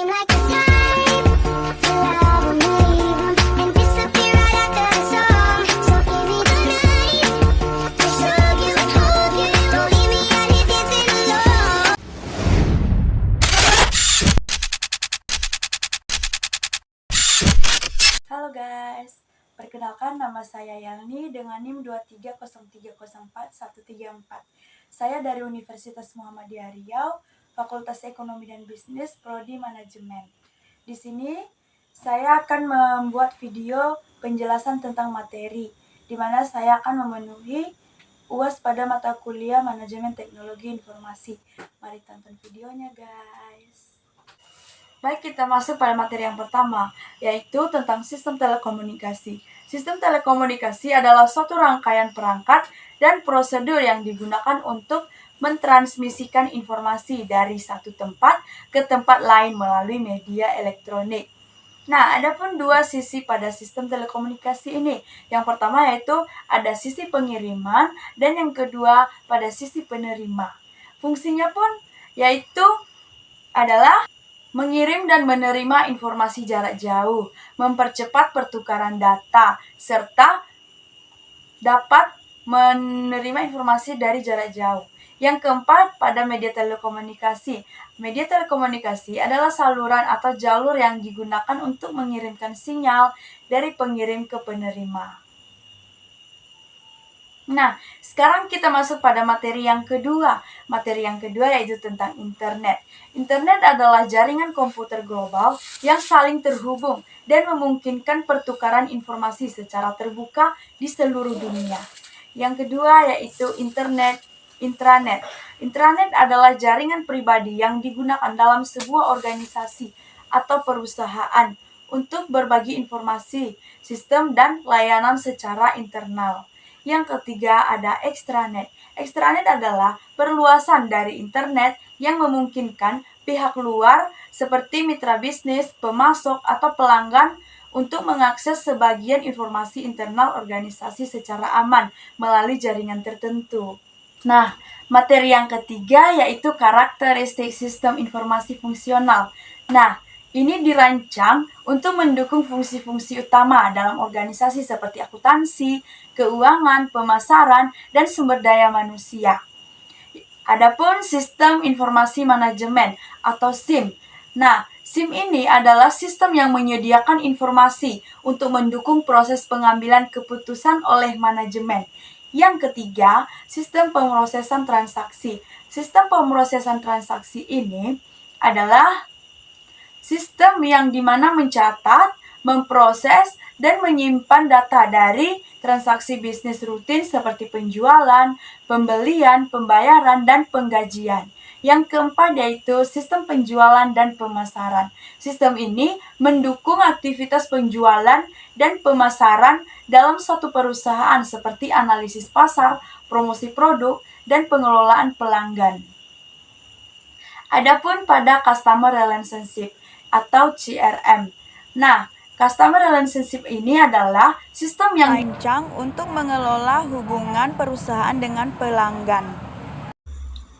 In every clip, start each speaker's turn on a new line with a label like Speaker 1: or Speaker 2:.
Speaker 1: seem like the type to love 'em, leave 'em, and disappear right after the song. So give me the night to show you, hold you. Don't leave me out here dancing alone.
Speaker 2: Halo guys, perkenalkan nama saya Yalni dengan NIM 230304134. Saya dari Universitas Muhammadiyah Riau, Fakultas Ekonomi dan Bisnis, Prodi Manajemen. Di sini saya akan membuat video penjelasan tentang materi, di mana saya akan memenuhi UAS pada mata kuliah Manajemen Teknologi Informasi. Mari tonton videonya guys. Baik, kita masuk pada materi yang pertama, yaitu tentang sistem telekomunikasi. Sistem telekomunikasi adalah suatu rangkaian perangkat dan prosedur yang digunakan untuk mentransmisikan informasi dari satu tempat ke tempat lain melalui media elektronik. Nah, ada pun dua sisi pada sistem telekomunikasi ini. Yang pertama yaitu ada sisi pengiriman dan yang kedua pada sisi penerima. Fungsinya pun yaitu adalah mengirim dan menerima informasi jarak jauh, mempercepat pertukaran data, serta dapat menerima informasi dari jarak jauh. Yang keempat, pada media telekomunikasi. Media telekomunikasi adalah saluran atau jalur yang digunakan untuk mengirimkan sinyal dari pengirim ke penerima. Nah, sekarang kita masuk pada materi yang kedua. Materi yang kedua yaitu tentang internet. Internet adalah jaringan komputer global yang saling terhubung dan memungkinkan pertukaran informasi secara terbuka di seluruh dunia. Yang kedua yaitu intranet. Intranet adalah jaringan pribadi yang digunakan dalam sebuah organisasi atau perusahaan untuk berbagi informasi, sistem, dan layanan secara internal. Yang ketiga ada extranet. Extranet adalah perluasan dari internet yang memungkinkan pihak luar seperti mitra bisnis, pemasok, atau pelanggan untuk mengakses sebagian informasi internal organisasi secara aman melalui jaringan tertentu. Nah, materi yang ketiga yaitu karakteristik sistem informasi fungsional. Nah, ini dirancang untuk mendukung fungsi-fungsi utama dalam organisasi seperti akuntansi, keuangan, pemasaran, dan sumber daya manusia. Adapun sistem informasi manajemen atau SIM. Nah, SIM ini adalah sistem yang menyediakan informasi untuk mendukung proses pengambilan keputusan oleh manajemen. Yang ketiga, sistem pemrosesan transaksi. Sistem pemrosesan transaksi ini adalah sistem yang dimana mencatat, memproses, dan menyimpan data dari transaksi bisnis rutin seperti penjualan, pembelian, pembayaran, dan penggajian. Yang keempat yaitu sistem penjualan dan pemasaran. Sistem ini mendukung aktivitas penjualan dan pemasaran dalam suatu perusahaan seperti analisis pasar, promosi produk, dan pengelolaan pelanggan. Adapun pada Customer Relationship atau CRM. Nah, Customer Relationship ini adalah sistem yang dirancang untuk mengelola hubungan perusahaan dengan pelanggan.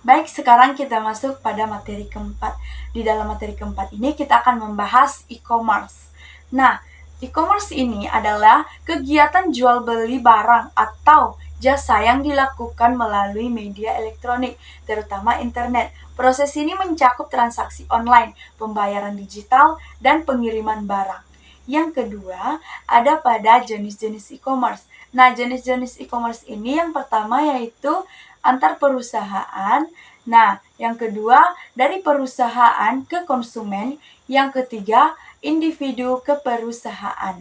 Speaker 2: Baik, sekarang kita masuk pada materi keempat. Di dalam materi keempat ini kita akan membahas e-commerce. Nah, e-commerce ini adalah kegiatan jual beli barang atau jasa yang dilakukan melalui media elektronik, terutama internet. Proses ini mencakup transaksi online, pembayaran digital, dan pengiriman barang. Yang kedua, ada pada jenis-jenis e-commerce. Nah, jenis-jenis e-commerce ini yang pertama yaitu antar perusahaan. Nah, yang kedua dari perusahaan ke konsumen. Yang ketiga, individu ke perusahaan.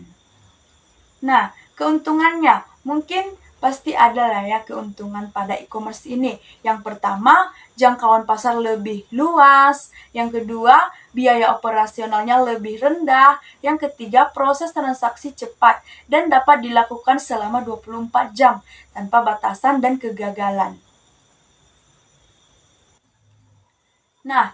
Speaker 2: Nah, keuntungannya mungkin pasti ada lah ya keuntungan pada e-commerce ini. Yang pertama, jangkauan pasar lebih luas. Yang kedua, biaya operasionalnya lebih rendah. Yang ketiga, proses transaksi cepat dan dapat dilakukan selama 24 jam tanpa batasan dan kegagalan. Nah,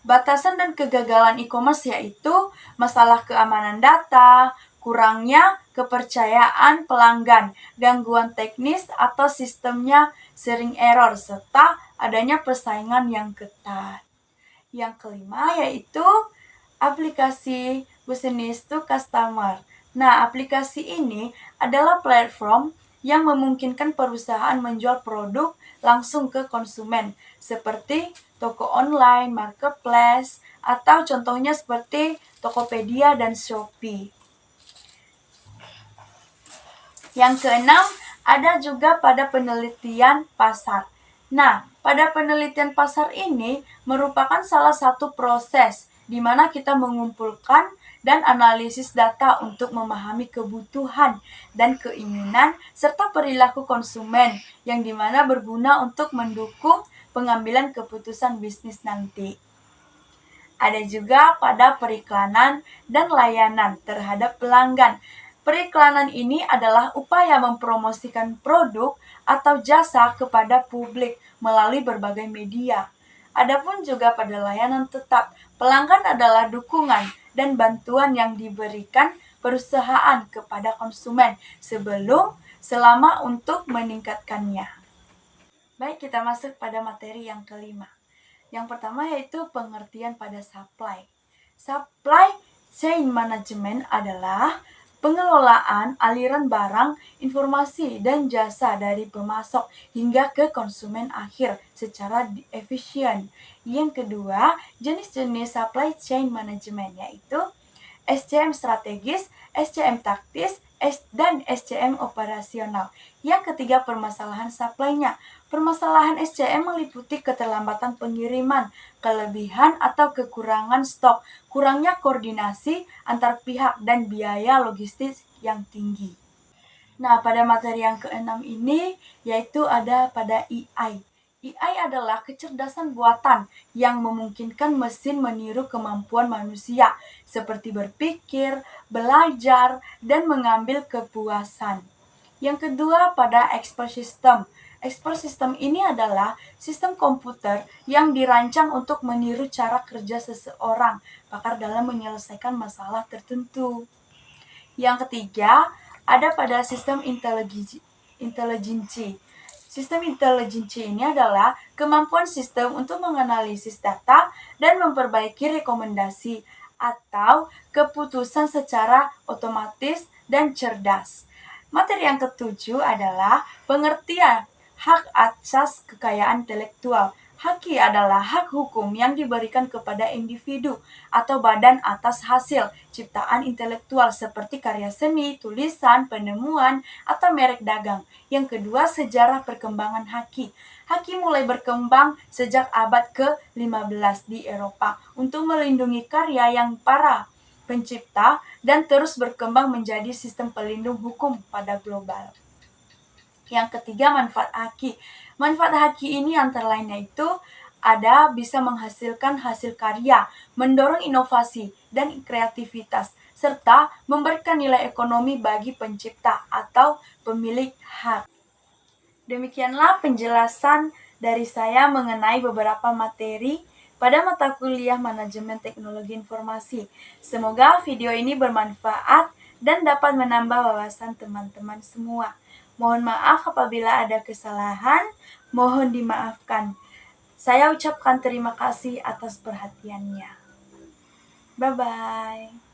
Speaker 2: batasan dan kegagalan e-commerce yaitu masalah keamanan data, kurangnya kepercayaan pelanggan, gangguan teknis atau sistemnya sering error, serta adanya persaingan yang ketat. Yang kelima yaitu aplikasi business to customer. Nah, aplikasi ini adalah platform yang memungkinkan perusahaan menjual produk langsung ke konsumen, seperti toko online, marketplace, atau contohnya seperti Tokopedia dan Shopee. Yang keenam, ada juga pada penelitian pasar. Nah, pada penelitian pasar ini merupakan salah satu proses di mana kita mengumpulkan dan analisis data untuk memahami kebutuhan dan keinginan serta perilaku konsumen yang dimana berguna untuk mendukung pengambilan keputusan bisnis nanti. Ada juga pada periklanan dan layanan terhadap pelanggan. Periklanan ini adalah upaya mempromosikan produk atau jasa kepada publik melalui berbagai media. Adapun juga pada layanan tetap, pelanggan adalah dukungan dan bantuan yang diberikan perusahaan kepada konsumen sebelum, selama untuk meningkatkannya. Baik, kita masuk pada materi yang kelima. Yang pertama yaitu pengertian pada supply. Supply chain management adalah pengelolaan aliran barang, informasi, dan jasa dari pemasok hingga ke konsumen akhir secara efisien. Yang kedua, jenis-jenis supply chain management yaitu SCM strategis, SCM taktis, dan SCM operasional. Yang ketiga, permasalahan supply-nya. Permasalahan SCM meliputi keterlambatan pengiriman, kelebihan atau kekurangan stok, kurangnya koordinasi antar pihak, dan biaya logistik yang tinggi. Nah, pada materi yang keenam ini, yaitu ada pada EI. EI adalah kecerdasan buatan yang memungkinkan mesin meniru kemampuan manusia, seperti berpikir, belajar, dan mengambil kepuasan. Yang kedua, pada expert system. Expert system ini adalah sistem komputer yang dirancang untuk meniru cara kerja seseorang, pakar dalam menyelesaikan masalah tertentu. Yang ketiga, ada pada sistem intelijensi. Sistem intelijensi ini adalah kemampuan sistem untuk menganalisis data dan memperbaiki rekomendasi atau keputusan secara otomatis dan cerdas. Materi yang ketujuh adalah pengertian hak asas kekayaan intelektual. Haki adalah hak hukum yang diberikan kepada individu atau badan atas hasil ciptaan intelektual seperti karya seni, tulisan, penemuan, atau merek dagang. Yang kedua, sejarah perkembangan haki. Haki mulai berkembang sejak abad ke-15 di Eropa untuk melindungi karya yang para pencipta dan terus berkembang menjadi sistem pelindung hukum pada global. Yang ketiga, manfaat haki. Manfaat haki ini antara lain yaitu ada bisa menghasilkan hasil karya, mendorong inovasi dan kreativitas, serta memberikan nilai ekonomi bagi pencipta atau pemilik hak. Demikianlah penjelasan dari saya mengenai beberapa materi pada mata kuliah Manajemen Teknologi Informasi. Semoga video ini bermanfaat dan dapat menambah wawasan teman-teman semua. Mohon maaf apabila ada kesalahan, mohon dimaafkan. Saya ucapkan terima kasih atas perhatiannya. Bye-bye.